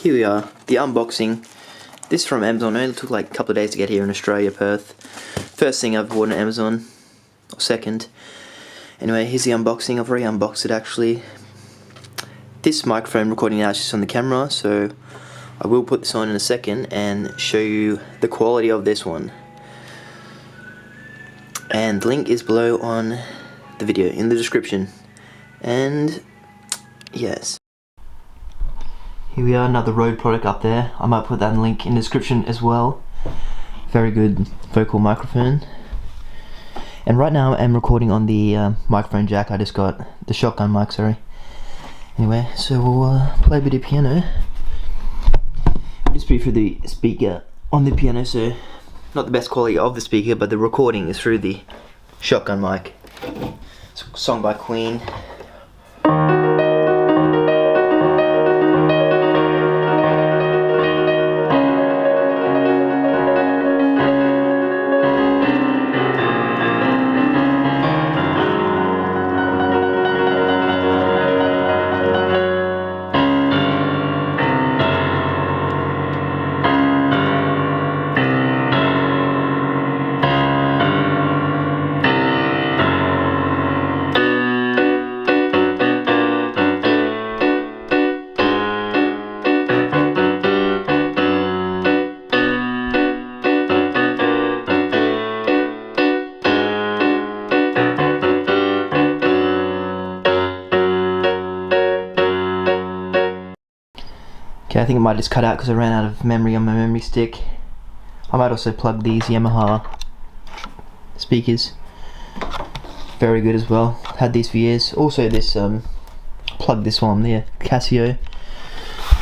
Here we are, the unboxing. This is from Amazon. It only took like a couple of days to get here in Australia, Perth. First thing I've bought on Amazon, or second. Anyway, here's the unboxing. I've already unboxed it actually. This microphone recording now is just on the camera, so I will put this on in a second and show you the quality of this one. And the link is below on the video, in the description. And yes. Here we are, another RØDE product up there. I might put that link in the description as well. Very good vocal microphone. And right now I'm recording on the microphone jack I just got, the shotgun mic, sorry. Anyway, so we'll play a bit of piano. Just be through the speaker on the piano, so not the best quality of the speaker, but the recording is through the shotgun mic. It's a song by Queen. Okay, I think it might just cut out because I ran out of memory on my memory stick. I might also plug these Yamaha speakers. Very good as well. Had these for years. Also this, plug this one there, Casio.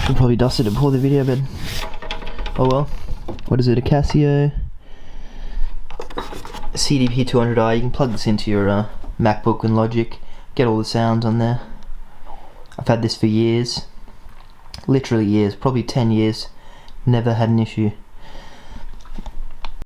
Should probably dust it before the video, but oh well. What is it, a Casio CDP 200i. You can plug this into your MacBook and Logic. Get all the sounds on there. I've had this for years. Literally years, probably 10 years, never had an issue.